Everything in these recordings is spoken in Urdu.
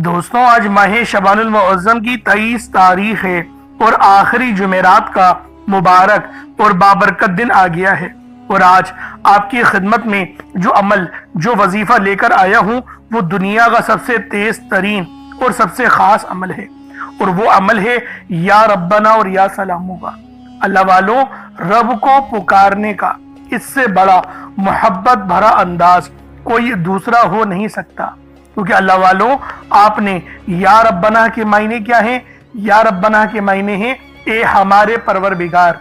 دوستوں آج ماہ شعبان المعظم کی 23 تاریخ ہے اور آخری جمعرات کا مبارک اور بابرکت دن آ گیا ہے، اور آج آپ کی خدمت میں جو وظیفہ لے کر آیا ہوں وہ دنیا کا سب سے تیز ترین اور سب سے خاص عمل ہے، اور وہ عمل ہے یا ربنا اور یا سلاموں کا۔ اللہ والوں، رب کو پکارنے کا اس سے بڑا محبت بھرا انداز کوئی دوسرا ہو نہیں سکتا، کیونکہ اللہ والوں آپ نے یا ربنا کے معنی کیا ہیں؟ یا ربنا کے معنی ہیں اے ہمارے پروردگار۔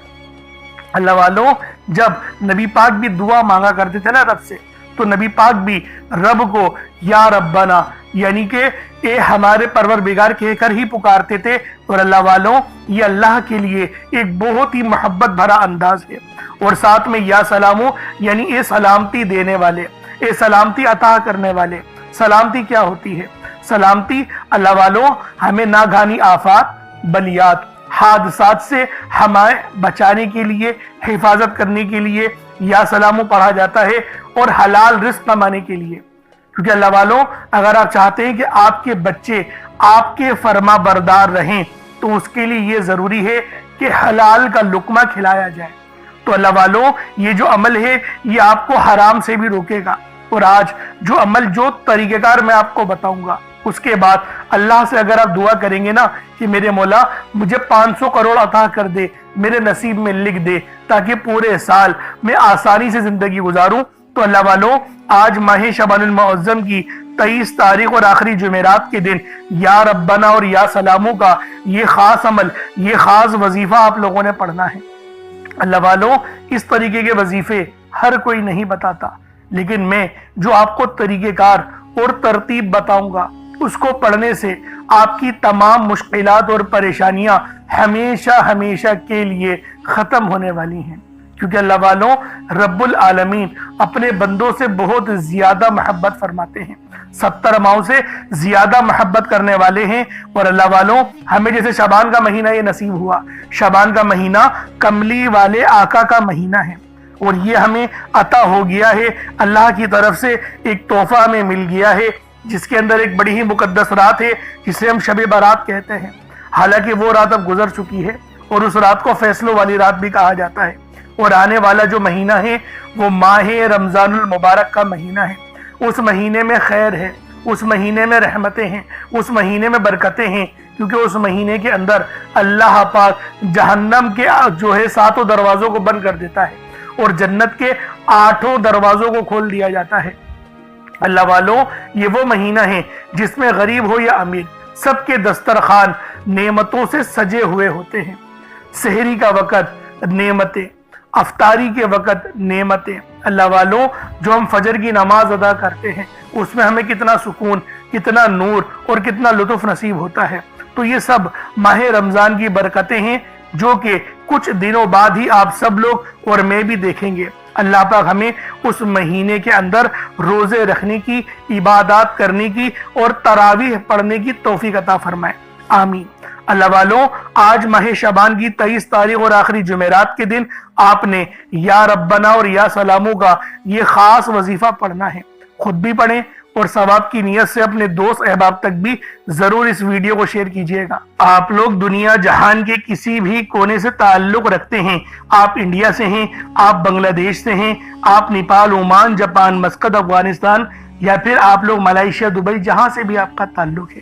اللہ والوں، جب نبی پاک بھی دعا مانگا کرتے تھے نا رب سے، تو نبی پاک بھی رب کو یا ربنا یعنی کہ اے ہمارے پروردگار کہہ کر ہی پکارتے تھے، اور اللہ والوں یہ اللہ کے لیے ایک بہت ہی محبت بھرا انداز ہے۔ اور ساتھ میں یا سلامو یعنی اے سلامتی دینے والے، اے سلامتی عطا کرنے والے۔ سلامتی کیا ہوتی ہے؟ سلامتی اللہ والوں ہمیں ناگہانی آفات، بلیات، حادثات سے ہمیں بچانے کے لیے، حفاظت کرنے کے لیے یا سلامو پڑھا جاتا ہے، اور حلال رزق کمانے کے لیے، کیونکہ اللہ والوں اگر آپ چاہتے ہیں کہ آپ کے بچے آپ کے فرما بردار رہیں تو اس کے لیے یہ ضروری ہے کہ حلال کا لقمہ کھلایا جائے۔ تو اللہ والوں یہ جو عمل ہے یہ آپ کو حرام سے بھی روکے گا، اور آج جو طریقہ کار میں آپ کو بتاؤں گا، اس کے بعد اللہ سے اگر آپ دعا کریں گے نا کہ میرے مولا مجھے 500 کروڑ عطا کر دے، میرے نصیب میں لکھ دے تاکہ پورے سال میں آسانی سے زندگی گزاروں، تو اللہ والوں آج ماہ شعبان المعظم کی 23 تاریخ اور آخری جمعرات کے دن یا ربنا اور یا سلاموں کا یہ خاص عمل، یہ خاص وظیفہ آپ لوگوں نے پڑھنا ہے۔ اللہ والوں اس طریقے کے وظیفے ہر کوئی نہیں بتاتا، لیکن میں جو آپ کو طریقہ کار اور ترتیب بتاؤں گا اس کو پڑھنے سے آپ کی تمام مشکلات اور پریشانیاں ہمیشہ ہمیشہ کے لیے ختم ہونے والی ہیں، کیونکہ اللہ والوں رب العالمین اپنے بندوں سے بہت زیادہ محبت فرماتے ہیں، 70 ماؤں سے زیادہ محبت کرنے والے ہیں۔ اور اللہ والوں ہمیں جیسے شعبان کا مہینہ یہ نصیب ہوا، شعبان کا مہینہ کملی والے آقا کا مہینہ ہے، اور یہ ہمیں عطا ہو گیا ہے، اللہ کی طرف سے ایک تحفہ ہمیں مل گیا ہے، جس کے اندر ایک بڑی ہی مقدس رات ہے جسے ہم شب برات کہتے ہیں۔ حالانکہ وہ رات اب گزر چکی ہے، اور اس رات کو فیصلوں والی رات بھی کہا جاتا ہے، اور آنے والا جو مہینہ ہے وہ ماہ رمضان المبارک کا مہینہ ہے۔ اس مہینے میں خیر ہے، اس مہینے میں رحمتیں ہیں، اس مہینے میں برکتیں ہیں، کیونکہ اس مہینے کے اندر اللہ پاک جہنم کے 7 دروازوں کو بند کر دیتا ہے، اور جنت کے 8 دروازوں کو کھول دیا جاتا ہے۔ اللہ والوں یہ وہ مہینہ ہے جس میں غریب ہو یا امیر سب کے دسترخوان نعمتوں سے سجے ہوئے ہوتے ہیں۔ سحری کا وقت نعمتیں، افطاری کے وقت نعمتیں۔ اللہ والوں جو ہم فجر کی نماز ادا کرتے ہیں اس میں ہمیں کتنا سکون، کتنا نور اور کتنا لطف نصیب ہوتا ہے، تو یہ سب ماہ رمضان کی برکتیں ہیں جو کہ کچھ دنوں بعد ہی آپ سب لوگ اور میں بھی دیکھیں گے۔ اللہ پاک ہمیں اس مہینے کے اندر روزے رکھنے کی، عبادات کرنے کی اور تراویح پڑھنے کی توفیق عطا فرمائے، آمین۔ اللہ والوں آج ماہ شعبان کی 23 تاریخ اور آخری جمعرات کے دن آپ نے یا ربنا اور یا سلاموں کا یہ خاص وظیفہ پڑھنا ہے۔ خود بھی پڑھیں اور ثواب کی نیت سے اپنے دوست احباب تک بھی ضرور اس ویڈیو کو شیئر کیجئے گا۔ آپ لوگ دنیا جہان کے کسی بھی کونے سے تعلق رکھتے ہیں، آپ انڈیا سے ہیں، آپ بنگلہ دیش سے ہیں، آپ Nepal, Oman, Japan, Muscat, Afghanistan, یا پھر آپ لوگ ملائیشیا، دبئی، جہاں سے بھی آپ کا تعلق ہے،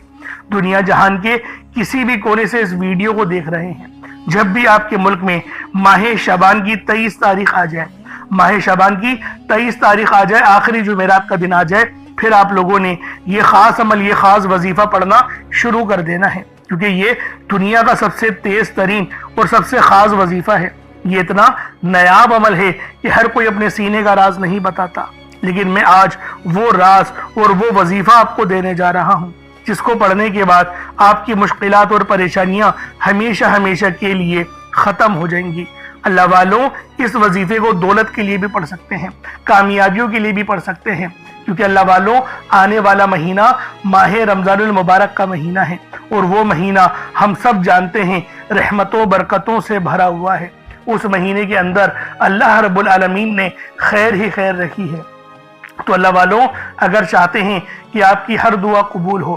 دنیا جہان کے کسی بھی کونے سے اس ویڈیو کو دیکھ رہے ہیں، جب بھی آپ کے ملک میں ماہ شعبان کی 23 تاریخ آ جائے، ماہ شعبان کی 23 تاریخ آ جائے، آخری جمعرات کا دن آ جائے، پھر آپ لوگوں نے یہ خاص عمل، یہ خاص وظیفہ پڑھنا شروع کر دینا ہے، کیونکہ یہ دنیا کا سب سے تیز ترین اور سب سے خاص وظیفہ ہے۔ یہ اتنا نایاب عمل ہے کہ ہر کوئی اپنے سینے کا راز نہیں بتاتا، لیکن میں آج وہ راز اور وہ وظیفہ آپ کو دینے جا رہا ہوں جس کو پڑھنے کے بعد آپ کی مشکلات اور پریشانیاں ہمیشہ ہمیشہ کے لیے ختم ہو جائیں گی۔ اللہ والوں اس وظیفے کو دولت کے لیے بھی پڑھ سکتے ہیں، کامیابیوں کے لیے بھی پڑھ سکتے ہیں، کیونکہ اللہ والوں آنے والا مہینہ ماہ رمضان المبارک کا مہینہ ہے، اور وہ مہینہ ہم سب جانتے ہیں رحمتوں برکتوں سے بھرا ہوا ہے۔ اس مہینے کے اندر اللہ رب العالمین نے خیر ہی خیر رکھی ہے۔ تو اللہ والوں اگر چاہتے ہیں کہ آپ کی ہر دعا قبول ہو،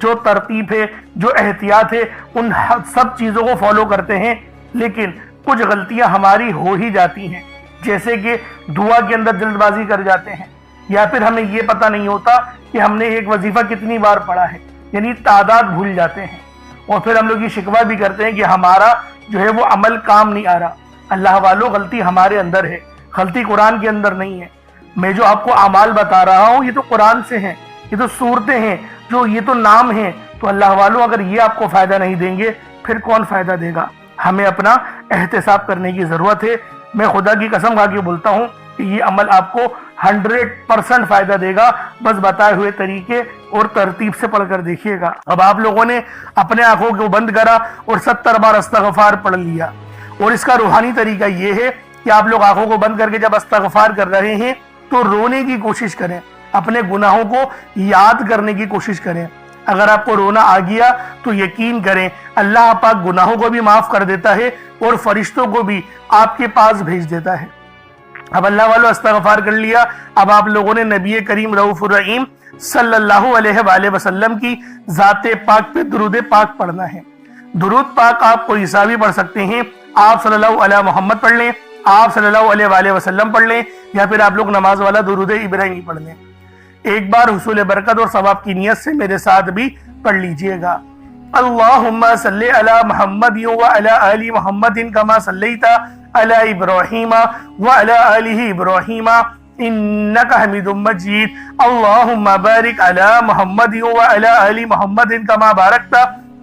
جو ترتیب ہے، جو احتیاط ہے، ان سب چیزوں کو فالو کرتے ہیں، لیکن کچھ غلطیاں ہماری ہو ہی جاتی ہیں، جیسے کہ دعا کے اندر جلد بازی کر جاتے ہیں، یا پھر ہمیں یہ پتہ نہیں ہوتا کہ ہم نے ایک وظیفہ کتنی بار پڑھا ہے، یعنی تعداد بھول جاتے ہیں، اور پھر ہم لوگ یہ شکوہ بھی کرتے ہیں کہ ہمارا جو ہے وہ عمل کام نہیں آ رہا۔ اللہ والو، غلطی ہمارے اندر ہے، غلطی قرآن کے اندر نہیں ہے۔ میں جو آپ کو اعمال بتا رہا ہوں یہ تو قرآن سے ہیں، یہ تو صورتیں ہیں، جو یہ تو نام ہیں، تو اللہ والو اگر یہ آپ کو فائدہ نہیں دیں گے پھر کون فائدہ دے گا؟ ہمیں اپنا احتساب کرنے کی ضرورت ہے۔ میں خدا کی قسم کھا کے بولتا ہوں کہ یہ عمل آپ کو 100% فائدہ دے گا، بس بتائے ہوئے طریقے اور ترتیب سے پڑھ کر دیکھیے گا۔ اب آپ لوگوں نے اپنے آنکھوں کو بند کرا اور 70 بار استغفار پڑھ لیا، اور اس کا روحانی طریقہ یہ ہے کہ آپ لوگ آنکھوں کو بند کر کے جب استغفار کر رہے ہیں تو رونے کی کوشش کریں، اپنے گناہوں کو یاد کرنے کی کوشش کریں۔ اگر آپ کو رونا آ گیا تو یقین کریں اللہ پاک گناہوں کو بھی معاف کر دیتا ہے اور فرشتوں کو بھی آپ کے پاس بھیج دیتا ہے۔ اب اللہ والو استغفار کر لیا، اب آپ لوگوں نے نبی کریم رؤوف الرحیم صلی اللہ علیہ وآلہ وسلم کی ذات پاک پہ درود پاک پڑھنا ہے۔ درود پاک آپ کوئی سا بھی پڑھ سکتے ہیں، آپ صلی اللہ علیہ محمد پڑھ لیں، آپ صلی اللہ علیہ وآلہ وسلم پڑھ لیں، یا پھر آپ لوگ نماز والا درود ابراہیمی پڑھ لیں۔ ایک بار حصول برکت اور ثواب کی نیت سے میرے ساتھ بھی پڑھ لیجئے گا۔ اللہم صلی علی محمد وعلی آل محمد کما صلیت علی ابراہیم وعلی آل ابراہیم انک حمید مجید۔ اللہم بارک علی محمد وعلی آل محمد کما بارکت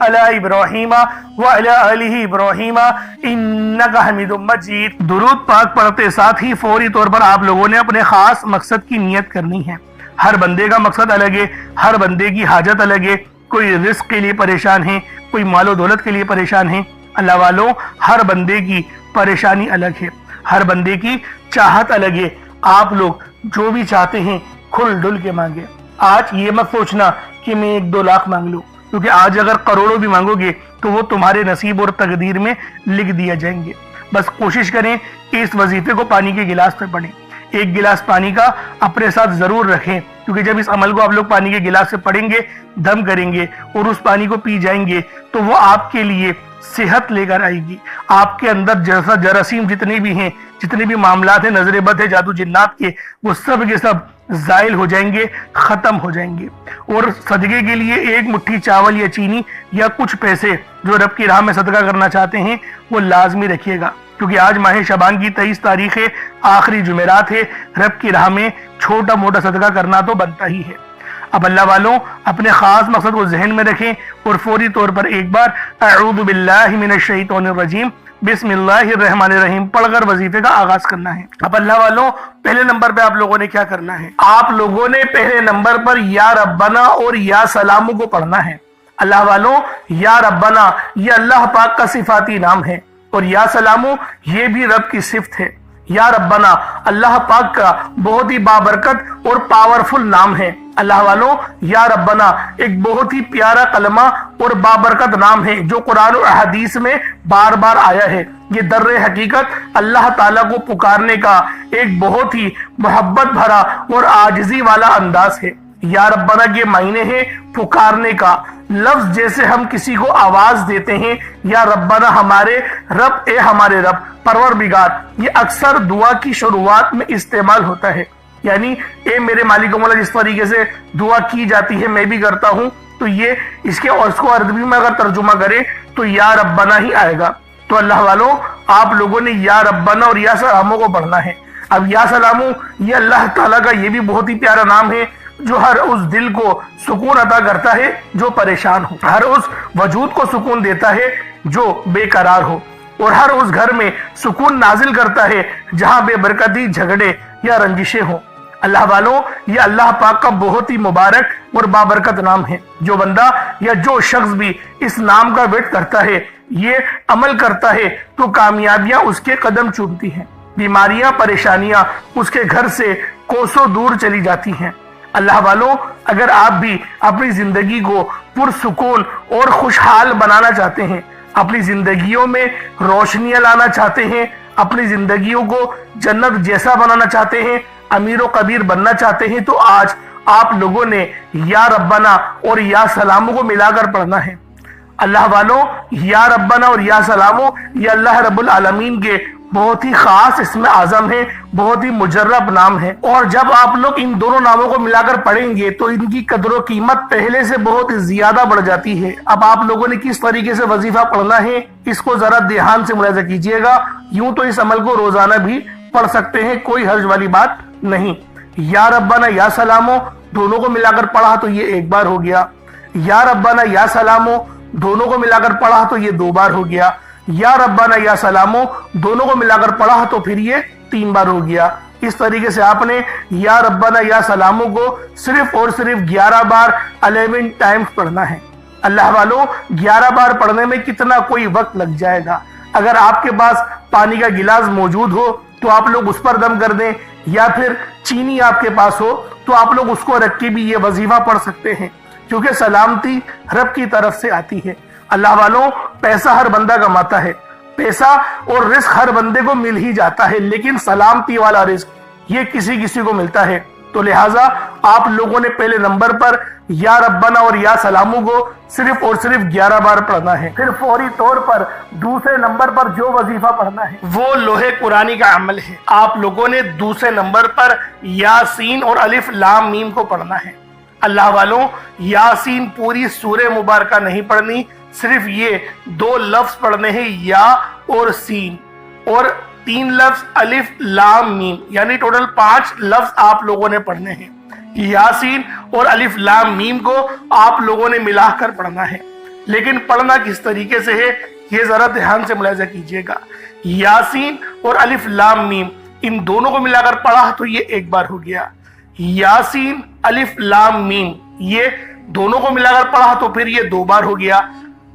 علی ابراہیم وعلی آل ابراہیم انک حمید مجید۔ درود پاک پڑھتے ساتھ ہی فوری طور پر آپ لوگوں نے اپنے خاص مقصد کی نیت کرنی ہے۔ ہر بندے کا مقصد الگ ہے، ہر بندے کی حاجت الگ ہے، کوئی رزق کے لیے پریشان ہے، کوئی مال و دولت کے لیے پریشان ہے۔ اللہ والوں، ہر بندے کی پریشانی الگ ہے، ہر بندے کی چاہت الگ ہے۔ آپ لوگ جو بھی چاہتے ہیں کھل ڈل کے مانگے۔ آج یہ مت سوچنا کہ میں 1-2 لاکھ مانگ لوں، کیونکہ آج اگر کروڑوں بھی مانگو گے تو وہ تمہارے نصیب اور تقدیر میں لکھ دیا جائیں گے۔ بس کوشش کریں کہ اس وظیفے کو پانی کے گلاس پہ پڑھیں، 1 گلاس پانی کا اپنے ساتھ ضرور رکھیں، کیونکہ جب اس عمل کو آپ لوگ پانی کے گلاس سے پڑھیں گے، دم کریں گے اور اس پانی کو پی جائیں گے تو وہ آپ کے لیے صحت لے کر آئے گی۔ آپ کے اندر جراثیم جتنے بھی ہیں، جتنے بھی معاملات ہیں، نظر بد ہے، جادو جنات کے، وہ سب کے سب زائل ہو جائیں گے، ختم ہو جائیں گے۔ اور صدقے کے لیے 1 مٹھی چاول یا چینی یا کچھ پیسے جو رب کی راہ میں صدقہ کرنا چاہتے ہیں وہ لازمی رکھیے گا، کیونکہ آج ماہ شعبان کی 23 تاریخ ہے، آخری جمعرات ہے۔ رب کی راہ میں چھوٹا موٹا صدقہ کرنا تو بنتا ہی ہے۔ اب اللہ والوں، اپنے خاص مقصد کو ذہن میں رکھیں اور فوری طور پر ایک بار اعوذ باللہ من الشیطان الرجیم بسم اللہ الرحمن الرحیم پڑھ کر وظیفے کا آغاز کرنا ہے۔ اب اللہ والوں، پہلے نمبر پہ آپ لوگوں نے کیا کرنا ہے؟ آپ لوگوں نے پہلے نمبر پر یا ربنا اور یا سلامو کو پڑھنا ہے۔ اللہ والوں، یا ربنا یہ اللہ پاک کا صفاتی نام ہے، اور یا سلامو یہ بھی رب کی صفت ہے۔ یا ربنا اللہ پاک کا بہت ہی بابرکت اور پاورفل نام ہے۔ اللہ والوں، یا ربنا ایک بہت ہی پیارا کلمہ اور بابرکت نام ہے جو قرآن و حدیث میں بار بار آیا ہے۔ یہ در حقیقت اللہ تعالیٰ کو پکارنے کا ایک بہت ہی محبت بھرا اور عاجزی والا انداز ہے۔ یا ربنا کے معنی ہے پکارنے کا، لفظ جیسے ہم کسی کو آواز دیتے ہیں یا ربنا ہمارے رب، اے ہمارے رب، پروردگار، یہ اکثر دعا کی شروعات میں استعمال ہوتا ہے، یعنی اے میرے مالک و مولا جس طریقے سے دعا کی جاتی ہے میں بھی کرتا ہوں، تو یہ اس کو عربی میں اگر ترجمہ کرے تو یا ربنا ہی آئے گا۔ تو اللہ والوں، آپ لوگوں نے یا ربنا اور یا سلامو کو پڑھنا ہے۔ اب یا سلامو یہ اللہ تعالیٰ کا یہ بھی بہت ہی پیارا نام ہے جو ہر اس دل کو سکون عطا کرتا ہے جو پریشان ہو، ہر اس وجود کو سکون دیتا ہے جو بے قرار ہو، اور ہر اس گھر میں سکون نازل کرتا ہے جہاں بے برکتی، جھگڑے یا رنجشیں ہوں۔ اللہ والوں، یہ اللہ پاک کا بہت ہی مبارک اور بابرکت نام ہے۔ جو بندہ یا جو شخص بھی اس نام کا ورد کرتا ہے، یہ عمل کرتا ہے، تو کامیابیاں اس کے قدم چومتی ہیں، بیماریاں، پریشانیاں اس کے گھر سے کوسوں دور چلی جاتی ہیں۔ اللہ والوں، اگر آپ بھی اپنی زندگی کو پرسکون اور خوشحال بنانا چاہتے ہیں، اپنی زندگیوں میں روشنیاں لانا چاہتے ہیں، اپنی زندگیوں کو جنت جیسا بنانا چاہتے ہیں، امیر و کبیر بننا چاہتے ہیں، تو آج آپ لوگوں نے یا ربنا اور یا سلامو کو ملا کر پڑھنا ہے۔ اللہ والوں، یا ربنا اور یا سلامو یہ اللہ رب العالمین کے بہت ہی خاص اسم اعظم ہے، بہت ہی مجرب نام ہے، اور جب آپ لوگ ان دونوں ناموں کو ملا کر پڑھیں گے تو ان کی قدر و قیمت پہلے سے بہت زیادہ بڑھ جاتی ہے۔ اب آپ لوگوں نے کس طریقے سے وظیفہ پڑھنا ہے اس کو ذرا دھیان سے ملاحظہ کیجئے گا۔ یوں تو اس عمل کو روزانہ بھی پڑھ سکتے ہیں، کوئی حرج والی بات نہیں۔ یا ربنا یا سلامو دونوں کو ملا کر پڑھا تو یہ ایک بار ہو گیا، یا ربنا یا سلامو دونوں کو ملا کر پڑھا تو یہ دو بار ہو گیا، یا ربنا یا سلامو دونوں کو ملا کر پڑھا تو پھر یہ تین بار ہو گیا۔ اس طریقے سے آپ نے یا ربنا یا سلامو کو صرف اور صرف 11 بار 11 ٹائمز پڑھنا ہے۔ اللہ والوں، 11 بار پڑھنے میں کتنا کوئی وقت لگ جائے گا۔ اگر آپ کے پاس پانی کا گلاس موجود ہو تو آپ لوگ اس پر دم کر دیں، یا پھر چینی آپ کے پاس ہو تو آپ لوگ اس کو رکھ کے بھی یہ وظیفہ پڑھ سکتے ہیں، کیونکہ سلامتی رب کی طرف سے آتی ہے۔ اللہ والوں، پیسہ ہر بندہ کماتا ہے، پیسہ اور رزق ہر بندے کو مل ہی جاتا ہے، لیکن سلامتی والا رزق یہ کسی کسی کو ملتا ہے۔ تو لہٰذا آپ لوگوں نے پہلے نمبر پر یا ربنا اور یا سلامو کو صرف اور صرف 11 بار پڑھنا ہے۔ پھر فوری طور پر دوسرے نمبر پر جو وظیفہ پڑھنا ہے وہ لوح قرآنی کا عمل ہے۔ آپ لوگوں نے دوسرے نمبر پر یاسین اور الف لام میم کو پڑھنا ہے۔ اللہ والوں، یاسین پوری سورہ مبارکہ نہیں پڑھنی، صرف یہ 2 لفظ پڑھنے ہیں، یا اور سین، اور 3 لفظ الف لام میم، یعنی ٹوٹل 5 لفظ آپ لوگوں نے پڑھنے ہیں۔ یاسین اور الف لام میم کو آپ لوگوں نے ملا کر پڑھنا ہے، لیکن پڑھنا کس طریقے سے ہے یہ ذرا دھیان سے ملاحظہ کیجئے گا۔ یاسین اور الف لام میم ان دونوں کو ملا کر پڑھا تو یہ ایک بار ہو گیا، یاسین الف لام میم یہ دونوں کو ملا کر پڑھا تو پھر یہ 2 بار ہو گیا،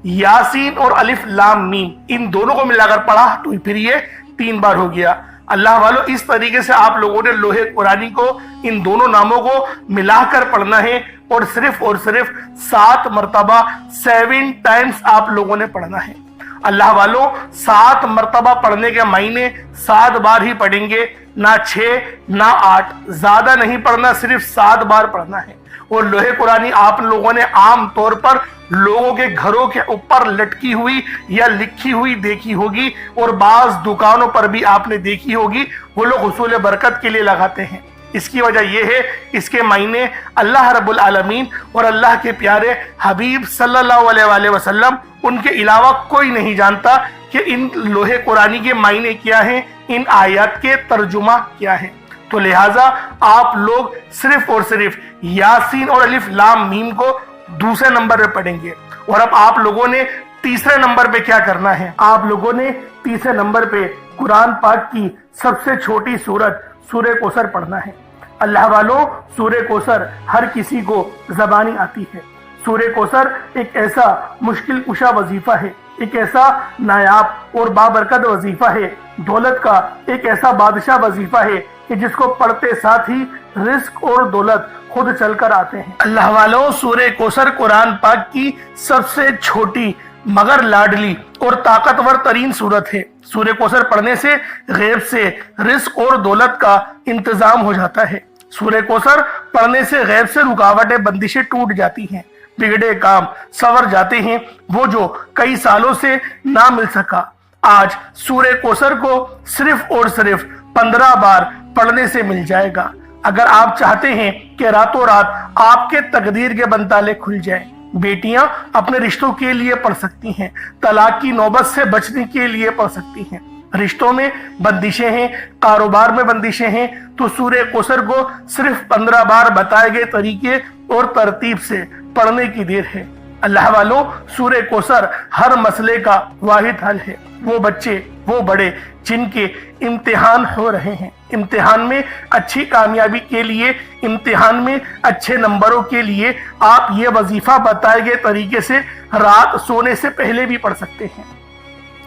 یاسین اور الف لام میم ان دونوں کو ملا کر پڑھا تو پھر یہ 3 بار ہو گیا۔ اللہ والوں، اس طریقے سے آپ لوگوں نے لوح قرآنی کو ان دونوں ناموں کو ملا کر پڑھنا ہے، اور صرف 7 مرتبہ 7 ٹائمز آپ لوگوں نے پڑھنا ہے۔ اللہ والوں، 7 مرتبہ پڑھنے کے معنی 7 بار ہی پڑھیں گے، نہ 6 نہ 8، زیادہ نہیں پڑھنا، صرف 7 بار پڑھنا ہے۔ اور لوح قرآنی آپ لوگوں نے عام طور پر لوگوں کے گھروں کے اوپر لٹکی ہوئی یا لکھی ہوئی دیکھی ہوگی، اور بعض دکانوں پر بھی آپ نے دیکھی ہوگی، وہ لوگ حصول برکت کے لیے لگاتے ہیں۔ اس کی وجہ یہ ہے، اس کے معنی اللہ رب العالمین اور اللہ کے پیارے حبیب صلی اللہ علیہ وآلہ وسلم ان کے علاوہ کوئی نہیں جانتا کہ ان لوح قرآنی کے معنی کیا ہیں، ان آیات کے ترجمہ کیا ہیں۔ تو لہٰذا آپ لوگ صرف اور صرف یاسین اور الف لام میم کو دوسرے نمبر پہ پڑھیں گے۔ اور اب آپ لوگوں نے تیسرے نمبر پہ کیا کرنا ہے؟ آپ لوگوں نے تیسرے نمبر پہ قرآن پاک کی سب سے چھوٹی سورت سورہ کوثر پڑھنا ہے۔ اللہ والوں، سورہ کوثر ہر کسی کو زبانی آتی ہے۔ سورہ کوثر ایک ایسا مشکل کشا وظیفہ ہے، ایک ایسا نایاب اور بابرکت وظیفہ ہے، دولت کا ایک ایسا بادشاہ وظیفہ ہے کہ جس کو پڑھتے ساتھ ہی رزق اور دولت خود چل کر آتے ہیں۔ اللہ والوں، سورہ کوثر قرآن پاک کی سب سے چھوٹی مگر لاڈلی اور طاقتور ترین سورت ہے۔ سورہ کوثر پڑھنے سے غیب سے رزق اور دولت کا انتظام ہو جاتا ہے۔ سورہ کوثر پڑھنے سے غیب سے رکاوٹیں بندشیں ٹوٹ جاتی ہیں، بگڑے کام سنور جاتے ہیں، وہ جو کئی سالوں سے نہ مل سکا آج سورہ کوثر کو صرف اور صرف 15 بار پڑھنے سے مل جائے گا۔ اگر آپ چاہتے ہیں کہ راتوں رات آپ کے تقدیر کے بنتالے کھل جائیں، بیٹیاں اپنے رشتوں کے لیے پڑھ سکتی ہیں، طلاق کی نوبت سے بچنے کے لیے پڑھ سکتی ہیں، رشتوں میں بندشیں ہیں، کاروبار میں بندشیں ہیں، تو سورہ کوثر کو صرف 15 بار بتائے گئے طریقے اور ترتیب سے پڑھنے کی دیر ہے۔ اللہ والوں، سورہ کوثر ہر مسئلے کا واحد حل ہے۔ وہ بچے، وہ بڑے جن کے امتحان ہو رہے ہیں، امتحان میں اچھی کامیابی کے لیے، امتحان میں اچھے نمبروں کے لیے آپ یہ وظیفہ بتائے گئے طریقے سے رات سونے سے پہلے بھی پڑھ سکتے ہیں۔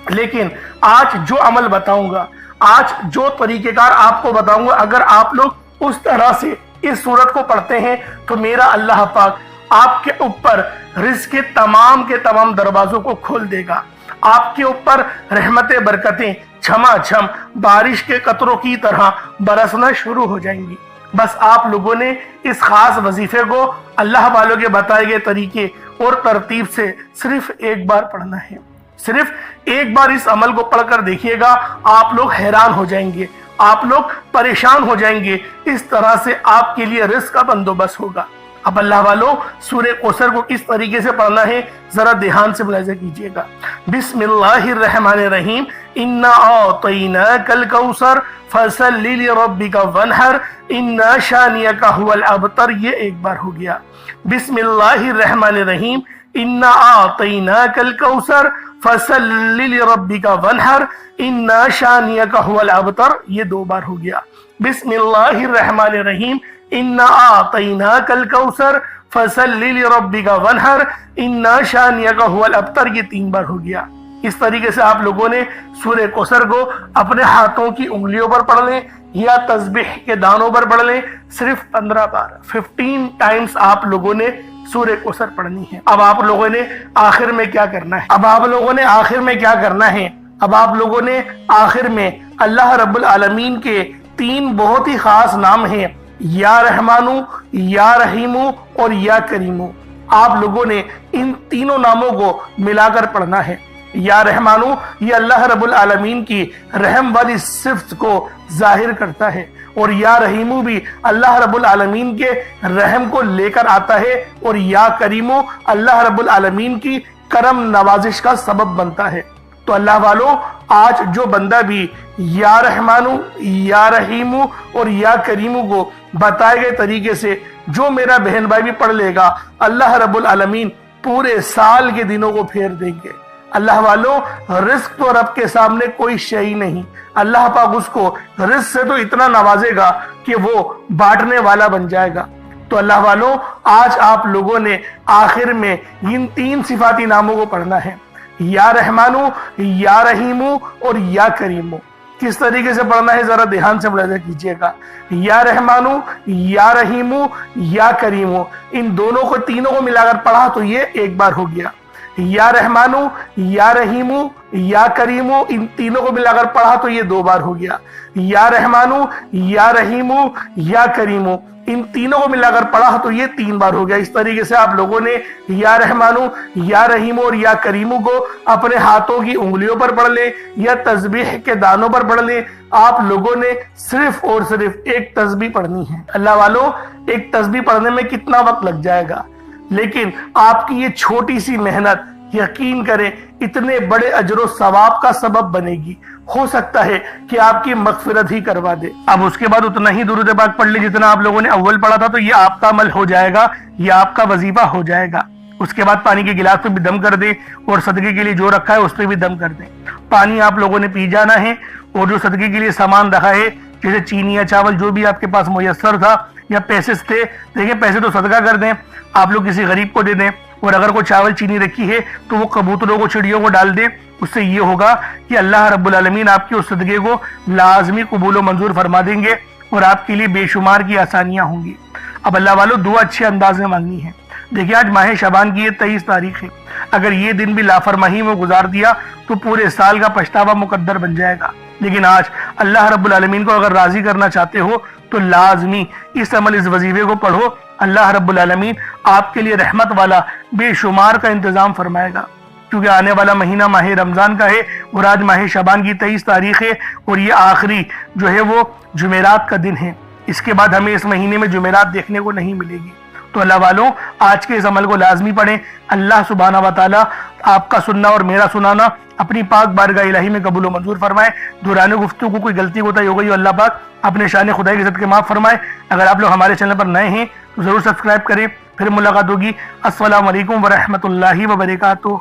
لیکن آج جو عمل بتاؤں گا، آج جو طریقہ کار آپ کو بتاؤں گا، اگر آپ لوگ اس طرح سے اس سورت کو پڑھتے ہیں تو میرا اللہ پاک آپ کے اوپر رزق کے تمام دروازوں کو کھول دے گا۔ آپ کے اوپر رحمتیں، برکتیں چھما چھم بارش کے قطروں کی طرح برسنا شروع ہو جائیں گی۔ بس آپ لوگوں نے اس خاص وظیفے کو اللہ والوں کے بتائے گئے طریقے اور ترتیب سے صرف ایک بار پڑھنا ہے۔ صرف ایک بار اس عمل کو پڑھ کر دیکھیے گا، آپ لوگ حیران ہو جائیں گے، آپ لوگ پریشان ہو جائیں گے، اس طرح سے آپ کے لیے رزق کا بندوبست ہوگا۔ اب اللہ والوں، سورہ کوثر کو کس طریقے سے پڑھنا ہے ذرا دھیان سے ملاحظہ کیجئے گا۔ بسم اللہ الرحمن الرحیم، انا اعطیناک الکوثر فصل لربک وانحر ان شانئک ھو الابتر، یہ ایک بار ہو گیا۔ بسم اللہ الرحمن الرحیم، انا اعطیناک الکوثر فصل لربک وانحر ان شانئک ھو الابتر، یہ دو بار ہو گیا۔ بسم اللہ الرحمن الرحیم، انا اعطیناک الکوثر فصل لربک وانحر ان شانئک ھو الابتر، یہ تین بار ہو گیا۔ اس طریقے سے آپ لوگوں نے سورہ کوثر کو اپنے ہاتھوں کی انگلیوں پر پڑھ لیں یا تسبیح کے دانوں پر پڑھ لیں، صرف 15 بار 15 ٹائمز آپ لوگوں نے سورہ کوثر پڑھنی ہے۔ اب آپ لوگوں نے آخر میں کیا کرنا ہے؟ اب آپ لوگوں نے آخر میں اللہ رب العالمین کے 3 بہت ہی خاص نام ہیں، یا رحمانو، یا رحیمو اور یا کریمو۔ آپ لوگوں نے ان تینوں ناموں کو ملا کر پڑھنا ہے۔ یا رحمانو یہ اللہ رب العالمین کی رحم والی صفت کو ظاہر کرتا ہے، اور یا رحیمو بھی اللہ رب العالمین کے رحم کو لے کر آتا ہے، اور یا کریمو اللہ رب العالمین کی کرم نوازش کا سبب بنتا ہے۔ تو اللہ والوں، آج جو بندہ بھی یا رحمانو، یا رحیمو اور یا کریمو کو بتائے گئے طریقے سے جو میرا بہن بھائی بھی پڑھ لے گا، اللہ رب العالمین پورے سال کے دنوں کو پھیر دیں گے۔ اللہ والوں، رزق تو رب کے سامنے کوئی شے نہیں، اللہ پاک اس کو رزق سے تو اتنا نوازے گا کہ وہ بانٹنے والا بن جائے گا۔ تو اللہ والوں، آج آپ لوگوں نے آخر میں ان 3 صفاتی ناموں کو پڑھنا ہے، یا رحمانو، یا رحیمو اور یا کریمو۔ کس طریقے سے پڑھنا ہے ذرا دھیان سے ملاحظہ کیجئے گا۔ یا رحمانو، یا رحیمو، یا کریمو، ان دونوں کو تینوں کو ملا کر پڑھا تو یہ ایک بار ہو گیا۔ یا رحمانو، یا رحیمو، یا کریمو، ان تینوں کو ملا کر پڑھا تو یہ 2 بار ہو گیا۔ یا رحمانو، یا رحیمو، یا کریمو، ان تینوں کو ملا کر پڑھا تو یہ 3 بار ہو گیا۔ اس طریقے سے آپ لوگوں نے یا رحمانو، یا رحیمو اور یا کریمو کو اپنے ہاتھوں کی انگلیوں پر پڑھ لیں یا تسبیح کے دانوں پر پڑھ لیں۔ آپ لوگوں نے صرف اور صرف ایک تسبیح پڑھنی ہے۔ اللہ والوں، ایک تسبیح پڑھنے میں کتنا وقت لگ جائے گا، لیکن آپ کی یہ چھوٹی سی محنت یقین کریں اتنے بڑے اجر و ثواب کا سبب بنے گی۔ ہو سکتا ہے کہ آپ کی مغفرت ہی کروا دے۔ اب اس کے بعد اتنا ہی درود پاک پڑھ لیں جتنا آپ لوگوں نے اول پڑھا تھا، تو یہ آپ کا عمل ہو جائے گا، یہ آپ کا وظیفہ ہو جائے گا۔ اس کے بعد پانی کے گلاس پہ بھی دم کر دیں، اور صدقے کے لیے جو رکھا ہے اس پہ بھی دم کر دیں۔ پانی آپ لوگوں نے پی جانا ہے، اور جو صدقے کے لیے سامان رکھا ہے جیسے چینی یا چاول جو بھی آپ کے پاس میسر تھا یا پیسے تھے، دیکھیں پیسے تو صدقہ کر دیں، آپ لوگ کسی غریب کو دے دیں، اور اگر کوئی چاول چینی رکھی ہے تو وہ کبوتروں کو چڑیوں کو ڈال دیں۔ اس سے یہ ہوگا کہ اللہ رب العالمین آپ کے اس صدقے کو لازمی قبول و منظور فرما دیں گے، اور آپ کے لیے بے شمار کی آسانیاں ہوں گی۔ اب اللہ والوں، دعا اچھے انداز میں مانگنی ہے۔ دیکھیں آج ماہ شعبان کی یہ 23 تاریخ ہے، اگر یہ دن بھی لاپرواہی میں گزار دیا تو پورے سال کا پچھتاوا مقدر بن جائے گا۔ لیکن آج اللہ رب العالمین کو اگر راضی کرنا چاہتے ہو تو لازمی اس عمل، اس وظیفے کو پڑھو، اللہ رب العالمین آپ کے لیے رحمت والا بے شمار کا انتظام فرمائے گا۔ کیونکہ آنے والا مہینہ ماہ رمضان کا ہے، اور آج ماہ شعبان کی 23 تاریخ ہے، اور یہ آخری جو ہے وہ جمعرات کا دن ہے۔ اس کے بعد ہمیں اس مہینے میں جمعرات دیکھنے کو نہیں ملے گی۔ تو اللہ والوں، آج کے اس عمل کو لازمی پڑھیں۔ اللہ سبحانہ و تعالیٰ آپ کا سننا اور میرا سنانا اپنی پاک بارگاہ الہی میں قبول و منظور فرمائے۔ دوران گفتگو کو کوئی غلطی کوتاہی ہو گئی ہو، اللہ پاک اپنے شان خدائی کی عزت کے معاف فرمائے۔ اگر آپ لوگ ہمارے چینل پر نئے ہیں تو ضرور سبسکرائب کریں۔ پھر ملاقات ہوگی۔ السلام علیکم ورحمۃ اللہ وبرکاتہ۔